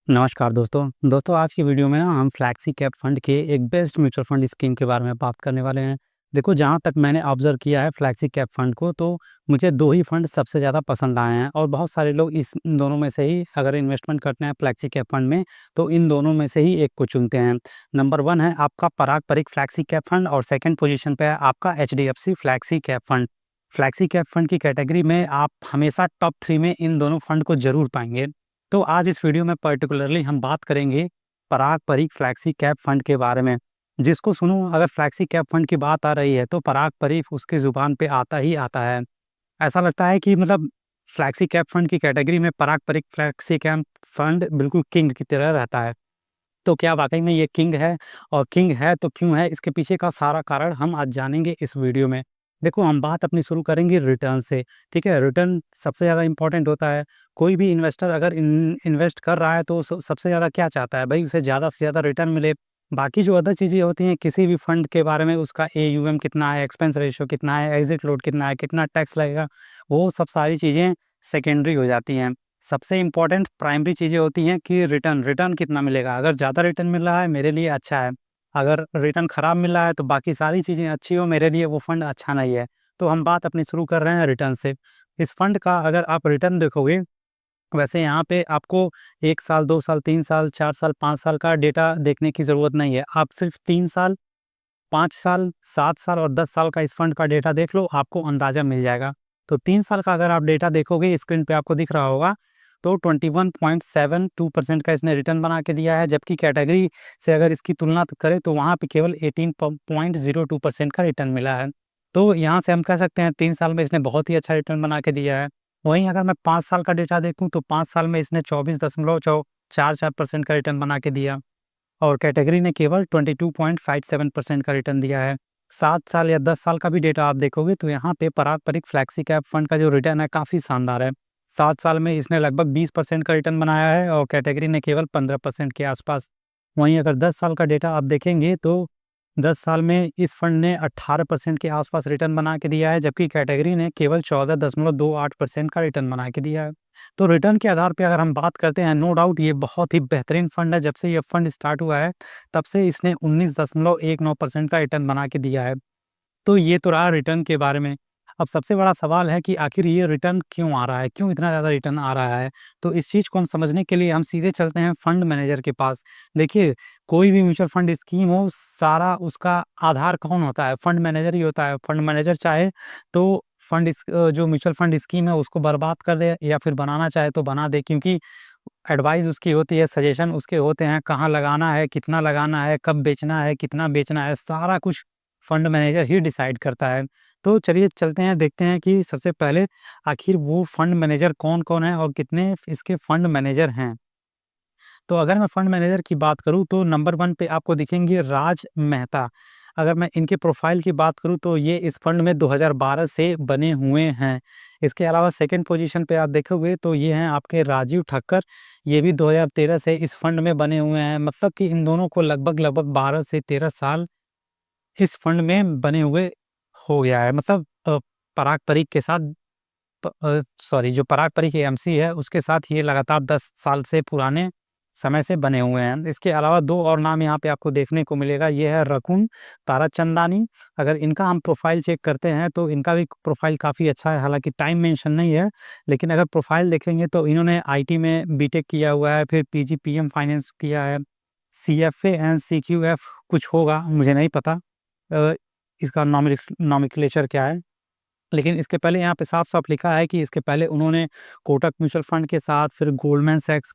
नमस्कार दोस्तों आज की वीडियो में ना हम फ्लैक्सी कैप फंड के एक बेस्ट म्यूचुअल फंड स्कीम के बारे में बात करने वाले हैं। देखो, जहाँ तक मैंने ऑब्जर्व किया है फ्लैक्सी कैप फंड को, तो मुझे 2 ही फंड सबसे ज़्यादा पसंद आए हैं और बहुत सारे लोग इस इन दोनों में से ही अगर इन्वेस्टमेंट करते हैं फ्लैक्सी कैप फंड में, तो इन दोनों में से ही एक को चुनते हैं। नंबर 1 है आपका पराग परिक फ्लैक्सी कैप फंड और सेकंड पोज़ीशन पे है आपका HDFC flexi cap fund. Flexi cap fund की कैटेगरी में आप हमेशा टॉप 3 में इन दोनों फंड को ज़रूर पाएँगे। तो आज इस वीडियो में पर्टिकुलरली हम बात करेंगे पराग परिक फ्लैक्सी कैप फंड के बारे में। जिसको सुनो, अगर फ्लैक्सी कैप फंड की बात आ रही है तो पराग परिक उसकी ज़ुबान पे आता ही आता है। ऐसा लगता है कि मतलब फ्लैक्सी कैप फंड की कैटेगरी में पराग परिक फ्लैक्सी कैप फंड बिल्कुल किंग की तरह रहता है। तो क्या वाक़ई में ये किंग है? और किंग है तो क्यों है? इसके पीछे का सारा कारण हम आज जानेंगे इस वीडियो में। देखो, हम बात अपनी शुरू करेंगे रिटर्न से, ठीक है? रिटर्न सबसे ज़्यादा इम्पोर्टेंट होता है। कोई भी इन्वेस्टर अगर इन्वेस्ट कर रहा है तो सबसे ज़्यादा क्या चाहता है? भई उसे ज़्यादा से ज़्यादा रिटर्न मिले। बाकी जो अदर चीज़ें होती हैं किसी भी फंड के बारे में, उसका एयूएम कितना है, एक्सपेंस रेशियो कितना है, एग्ज़िट लोड कितना है, कितना टैक्स लगेगा, वो सब सारी चीज़ें सेकेंडरी हो जाती हैं। सबसे इम्पोर्टेंट प्राइमरी चीज़ें होती हैं कि रिटर्न, रिटर्न कितना मिलेगा? अगर ज़्यादा रिटर्न मिल रहा है मेरे लिए अच्छा है, अगर रिटर्न खराब मिल रहा है तो बाकी सारी चीज़ें अच्छी हो, मेरे लिए वो फंड अच्छा नहीं है। तो हम बात अपनी शुरू कर रहे हैं रिटर्न से। इस फंड का अगर आप रिटर्न देखोगे, वैसे यहाँ पे आपको 1 साल, 2 साल, 3 साल, 4 साल, 5 साल का डेटा देखने की ज़रूरत नहीं है। आप सिर्फ़ 3 साल, 5 साल, 7 साल और 10 साल का इस फंड का डेटा देख लो, आपको अंदाज़ा मिल जाएगा। तो 3 साल का अगर आप डेटा देखोगे, स्क्रीन पे आपको दिख रहा होगा, तो 21.72% का इसने रिटर्न बना के दिया है, जबकि कैटेगरी से अगर इसकी तुलना करें तो वहाँ पे केवल 18.02% का रिटर्न मिला है। तो यहाँ से हम कह सकते हैं 3 साल में इसने बहुत ही अच्छा रिटर्न बना के दिया है। वहीं अगर मैं 5 साल का डेटा देखूँ तो 5 साल में इसने 24.44% का रिटर्न बना के दिया और कैटेगरी ने केवल 22.57% का रिटर्न दिया है। 7 साल या 10 साल का भी डेटा आप देखोगे तो यहाँ पे पराग परिक फ्लैक्सी कैप फंड का जो रिटर्न है काफ़ी शानदार है। 7 साल में इसने लगभग 20% का रिटर्न बनाया है और कैटेगरी ने केवल 15% के आसपास। वहीं अगर 10 साल का डेटा आप देखेंगे तो 10 साल में इस फंड ने 18% के आसपास रिटर्न बना के दिया है, जबकि कैटेगरी ने केवल 14.28% का रिटर्न बना के दिया है। तो रिटर्न के आधार पे अगर हम बात करते हैं, नो डाउट ये बहुत ही बेहतरीन फंड है। जब से ये फंड स्टार्ट हुआ है, तब से इसने 19.19% का रिटर्न बना के दिया है। तो ये तो रहा रिटर्न के बारे में। अब सबसे बड़ा सवाल है कि आखिर ये रिटर्न क्यों आ रहा है? क्यों इतना ज़्यादा रिटर्न आ रहा है? तो इस चीज़ को हम समझने के लिए हम सीधे चलते हैं फंड मैनेजर के पास। देखिए, कोई भी म्यूचुअल फंड स्कीम हो, सारा उसका आधार कौन होता है? फंड मैनेजर ही होता है। फंड मैनेजर चाहे तो जो म्यूचुअल फंड स्कीम है उसको बर्बाद कर दे या फिर बनाना चाहे तो बना दे, क्योंकि एडवाइस उसकी होती है, सजेशन उसके होते हैं, कहाँ लगाना है, कितना लगाना है, कब बेचना है, कितना बेचना है, सारा कुछ फंड मैनेजर ही डिसाइड करता है। तो चलिए चलते हैं, देखते हैं कि सबसे पहले आखिर वो फंड मैनेजर कौन-कौन है और कितने इसके फंड मैनेजर हैं। तो अगर मैं फंड मैनेजर की बात करूँ तो नंबर 1 पे आपको दिखेंगे राज मेहता। अगर मैं इनके प्रोफ़ाइल की बात करूँ तो ये इस फंड में 2012 से बने हुए हैं। इसके अलावा सेकंड पोज़ीशन पे आप देखोगे तो ये हैं आपके राजीव ठक्कर, ये भी 2013 से इस फंड में बने हुए हैं। मतलब कि इन दोनों को लगभग-लगभग 12 से 13 साल इस फंड में बने हुए हो गया है। मतलब पराग परिक के साथ सॉरी, जो पराग परिक एएमसी है उसके साथ ये लगातार 10 साल से पुराने समय से बने हुए हैं। इसके अलावा 2 और नाम यहाँ पे आपको देखने को मिलेगा, ये है रकुन ताराचंदानी। अगर इनका हम प्रोफ़ाइल चेक करते हैं तो इनका भी प्रोफ़ाइल काफ़ी अच्छा है, हालाँकि टाइम मेंशन नहीं है, लेकिन अगर प्रोफ़ाइल देखेंगे तो इन्होंने आईटी में बीटेक किया हुआ है, फिर पीजीपीएम फाइनेंस किया है, सीएफए एंड सीक्यूएफ कुछ होगा, मुझे नहीं पता इसका नॉमेनक्लेचर क्या है। लेकिन इसके पहले यहाँ पे साफ-साफ लिखा है कि इसके पहले उन्होंने कोटक म्यूचुअल फंड के साथ, फिर गोल्डमैन सैक्स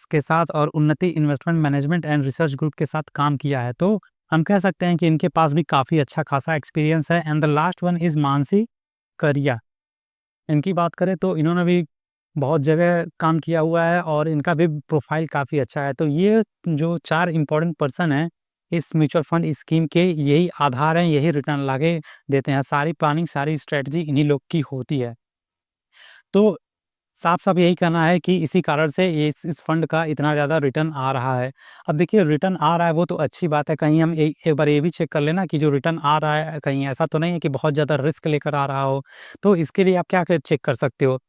के साथ और उन्नति investment management and research group के साथ काम किया है। तो हम कह सकते हैं कि इनके पास भी काफ़ी अच्छा खासा एक्सपीरियंस है। And the last one is Mansi करिया। इनकी बात करें तो इन्होंने भी बहुत जगह काम किया हुआ है और इनका भी प्रोफ़ाइल काफ़ी अच्छा है। तो ये जो 4 इम्पोर्टेंट पर्सन हैं, इस म्यूचुअल फंड स्कीम के यही आधार हैं, यही रिटर्न लाके देते हैं। सारी प्लानिंग, सारी स्ट्रैटेजी इन्हीं लोग की होती है। तो साफ-साफ यही कहना है कि इसी कारण से ये इस फंड का इतना ज़्यादा रिटर्न आ रहा है। अब देखिए, रिटर्न आ रहा है वो तो अच्छी बात है, कहीं हम एक बार ये भी चेक कर लेना कि जो रिटर्न आ रहा है कहीं ऐसा तो नहीं है कि बहुत ज़्यादा रिस्क लेकर आ रहा हो। तो इसके लिए आप क्या चेक कर सकते हो?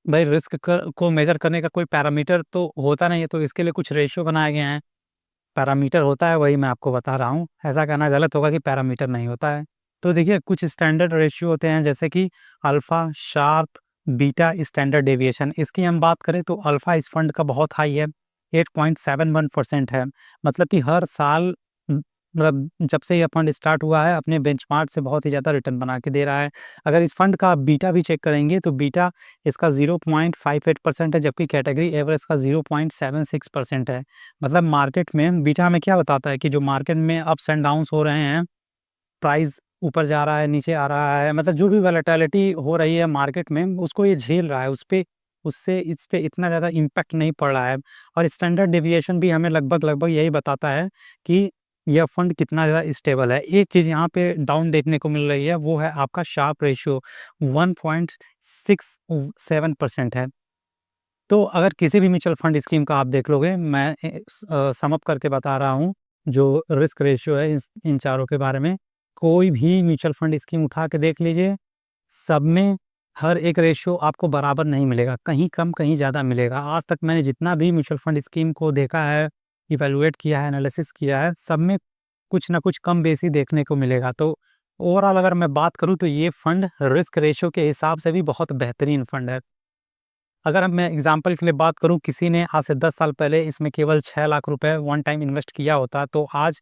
भाई रिस्क को मेजर करने का कोई पैरामीटर तो होता नहीं है, तो इसके लिए कुछ रेशियो बनाए गए हैं। पैरामीटर होता है, वही मैं आपको बता रहा हूँ। ऐसा कहना गलत होगा कि पैरामीटर नहीं होता है। तो देखिए कुछ स्टैंडर्ड रेशियो होते हैं, जैसे कि alpha, sharp, beta, standard deviation. इसकी हम बात करें तो अल्फा इस फंड का बहुत हाई है, 8.71% है। मतलब कि हर साल मतलब जब से यह फंड स्टार्ट हुआ है अपने बेंचमार्क से बहुत ही ज़्यादा रिटर्न बना के दे रहा है। अगर इस फंड का आप बीटा भी चेक करेंगे तो बीटा इसका 0.58% है, जबकि कैटेगरी एवरेज का 0.76% है। मतलब मार्केट में बीटा हमें क्या बताता है कि जो मार्केट में अप्स एंड डाउन्स हो रहे हैं, प्राइस ऊपर जा रहा है, नीचे आ रहा है, मतलब जो भी वोलेटिलिटी हो रही है मार्केट में, उसको ये झेल रहा है, उससे इस पे इतना ज़्यादा इम्पैक्ट नहीं पड़ रहा है। और स्टैंडर्ड डेविएशन भी हमें लगभग यही बताता है कि यह फंड कितना ज़्यादा स्टेबल है। एक चीज़ यहाँ पे डाउन देखने को मिल रही है, वो है आपका शार्प रेशियो, 1.67% है। तो अगर किसी भी म्यूचुअल फंड स्कीम का आप देख लोगे, मैं सम अप करके बता रहा हूँ, जो रिस्क रेशियो है इन चारों के बारे में, कोई भी म्यूचुअल फंड स्कीम उठा के देख लीजिए, सब में हर एक रेशियो आपको बराबर नहीं मिलेगा, कहीं कम कहीं ज़्यादा मिलेगा। आज तक मैंने जितना भी म्यूचुअल फंड स्कीम को देखा है, इवैल्यूएट किया है, एनालिसिस किया है, सब में कुछ ना कुछ कम बेसी देखने को मिलेगा। तो ओवरऑल अगर मैं बात करूँ तो ये फंड रिस्क रेशियो के हिसाब से भी बहुत बेहतरीन फंड है। अगर अब मैं एग्जांपल के लिए बात करूँ, किसी ने आज से 10 साल पहले इसमें केवल 6 लाख रुपए वन टाइम इन्वेस्ट किया होता, तो आज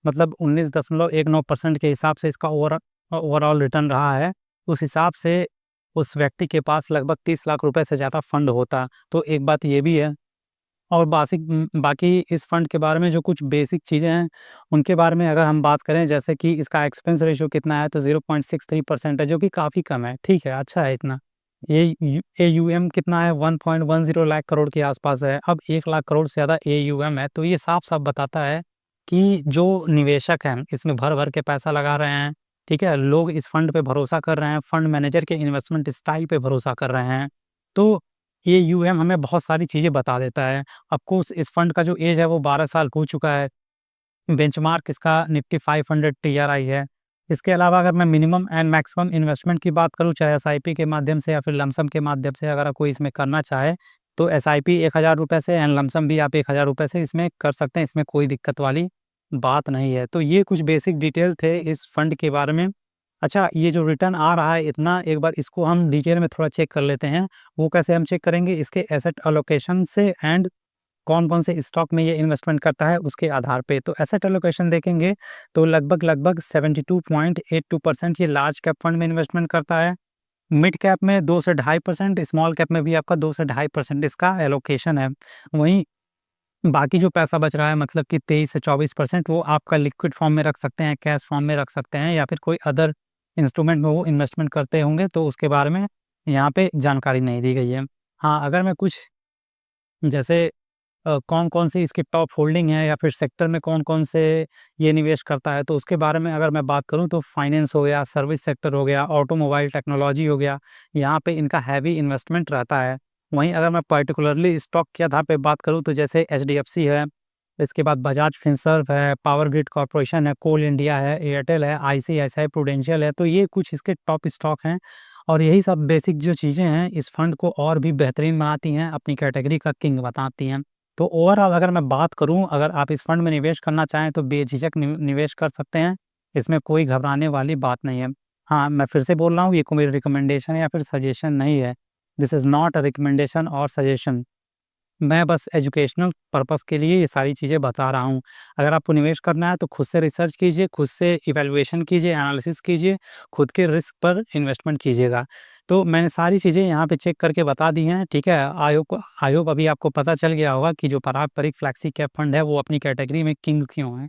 मतलब 19.19% के हिसाब से इसका ओवरऑल रिटर्न रहा है। उस हिसाब से उस व्यक्ति के पास लगभग 30 लाख रुपए से ज़्यादा फंड होता। तो एक बात ये भी है। और बाकी इस फंड के बारे में जो कुछ बेसिक चीज़ें हैं, उनके बारे में अगर हम बात करें, जैसे कि इसका एक्सपेंस रेशियो कितना है, तो 0.63% है, जो कि काफ़ी कम है, ठीक है, अच्छा है इतना। एयूएम कितना है, 1.10 लाख करोड़ के आसपास है। अब 1 लाख करोड़ से ज़्यादा एयूएम है, तो ये साफ-साफ बताता है कि जो निवेशक हैं, इसमें भर-भर के पैसा लगा रहे हैं, ठीक है? लोग इस फंड पे भरोसा कर रहे हैं, फंड मैनेजर के इन्वेस्टमेंट स्टाइल पे भरोसा कर रहे हैं। तो एयूएम हमें बहुत सारी चीज़ें बता देता है। ऑफ कोर्स इस फंड का जो एज है वो 12 साल हो चुका है। बेंचमार्क इसका निफ्टी 500 टीआरआई है। इसके अलावा अगर मैं मिनिमम एंड मैक्सिमम इन्वेस्टमेंट की बात करूँ, चाहे एसआईपी के माध्यम से या फिर लमसम के माध्यम से, अगर कोई इसमें करना चाहे, तो एसआईपी ₹1000 से एंड लमसम भी आप ₹1000 से इसमें कर सकते हैं। इसमें कोई दिक्कत वाली बात नहीं है। तो ये कुछ बेसिक डिटेल थे इस फंड के बारे में। अच्छा, ये जो रिटर्न आ रहा है इतना, एक बार इसको हम डिटेल में थोड़ा चेक कर लेते हैं। वो कैसे हम चेक करेंगे? इसके एसेट एलोकेशन से एंड कौन-कौन से स्टॉक में ये इन्वेस्टमेंट करता है उसके आधार पे। तो एसेट एलोकेशन देखेंगे तो लगभग 72.82% ये लार्ज कैप फंड में इन्वेस्टमेंट करता है। मिड कैप में 2 से 2.5%, स्मॉल कैप में भी आपका 2 से 2.5% इसका एलोकेशन है। वहीं बाकी जो पैसा बच रहा है, मतलब कि 23 से 24%, वो आपका लिक्विड फॉर्म में रख सकते हैं, कैश फॉर्म में रख सकते हैं, या फिर कोई अदर इंस्ट्रूमेंट में वो इन्वेस्टमेंट करते होंगे, तो उसके बारे में यहाँ पे जानकारी नहीं दी गई है। हाँ, अगर मैं कुछ जैसे कौन-कौन सी इसकी टॉप होल्डिंग है या फिर सेक्टर में कौन-कौन से ये निवेश करता है, तो उसके बारे में अगर मैं बात करूँ तो फाइनेंस हो गया, सर्विस सेक्टर हो गया, ऑटोमोबाइल टेक्नोलॉजी हो गया, यहाँ पे इनका हैवी इन्वेस्टमेंट रहता है। वहीं अगर मैं पर्टिकुलरली स्टॉक के आधार पे बात करूँ तो जैसे एचडीएफसी है, इसके बाद बजाज फिनसर्व है, पावर ग्रिड कॉर्पोरेशन है, कोल इंडिया है, एयरटेल है, आईसीआईसीआई प्रूडेंशियल है, तो ये कुछ इसके टॉप स्टॉक हैं। और यही सब बेसिक जो चीज़ें हैं इस फंड को और भी बेहतरीन बनाती हैं, अपनी कैटेगरी का किंग बताती हैं। तो ओवरऑल अगर मैं बात करूँ, अगर आप इस फंड में निवेश करना चाहें तो बेझिझक निवेश कर सकते हैं, इसमें कोई घबराने वाली बात नहीं है। हाँ, मैं फिर से बोल रहा हूँ, ये कोई मेरी रिकमेंडेशन या फिर सजेशन नहीं है। This is not a recommendation और सजेशन। मैं बस एजुकेशनल पर्पस के लिए ये सारी चीज़ें बता रहा हूँ। अगर आपको निवेश करना है तो खुद से रिसर्च कीजिए, खुद से इवैल्यूएशन कीजिए, एनालिसिस कीजिए, खुद के रिस्क पर इन्वेस्टमेंट कीजिएगा। तो मैंने सारी चीज़ें यहाँ पे चेक करके बता दी हैं, ठीक है? आई होप अभी आपको पता चल गया होगा कि जो पारंपरिक फ्लेक्सी कैप फंड है वो अपनी कैटेगरी में किंग क्यों है।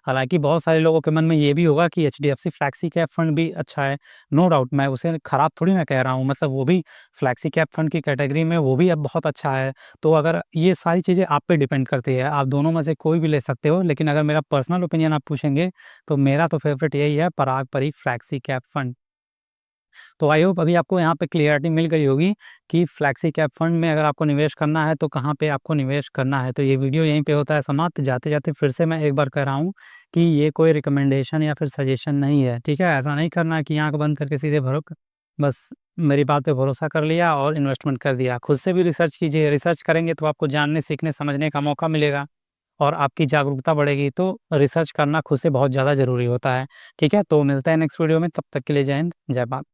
हालाँकि बहुत सारे लोगों के मन में ये भी होगा कि एचडीएफसी फ्लैक्सी कैप फंड भी अच्छा है। नो डाउट, मैं उसे खराब थोड़ी ना कह रहा हूँ, मतलब वो भी फ्लैक्सी कैप फंड की कैटेगरी में वो भी अब बहुत अच्छा है। तो अगर ये सारी चीज़ें आप पे डिपेंड करती है, आप दोनों में से कोई भी ले सकते हो, लेकिन अगर मेरा पर्सनल ओपिनियन आप पूछेंगे, तो मेरा तो फ़ेवरेट यही है, पराग परी फ्लैक्सी कैप फंड। तो आई होप अभी आपको यहाँ पे क्लियरिटी मिल गई होगी कि फ्लैक्सी कैप फंड में अगर आपको निवेश करना है तो कहाँ पे आपको निवेश करना है। तो ये वीडियो यहीं पे होता है समाप्त। जाते-जाते फिर से मैं एक बार कह रहा हूँ कि ये कोई रिकमेंडेशन या फिर सजेशन नहीं है, ठीक है? ऐसा नहीं करना है कि आँख बंद करके सीधे भरो बस मेरी बात पे भरोसा कर लिया और इन्वेस्टमेंट कर दिया। खुद से भी रिसर्च कीजिए, रिसर्च करेंगे तो आपको जानने, सीखने, समझने का मौका मिलेगा और आपकी जागरूकता बढ़ेगी। तो रिसर्च करना खुद से बहुत ज़्यादा ज़रूरी होता है। ठीक है? तो मिलते हैं नेक्स्ट वीडियो में, तब तक के लिए जय हिंद, जय भारत।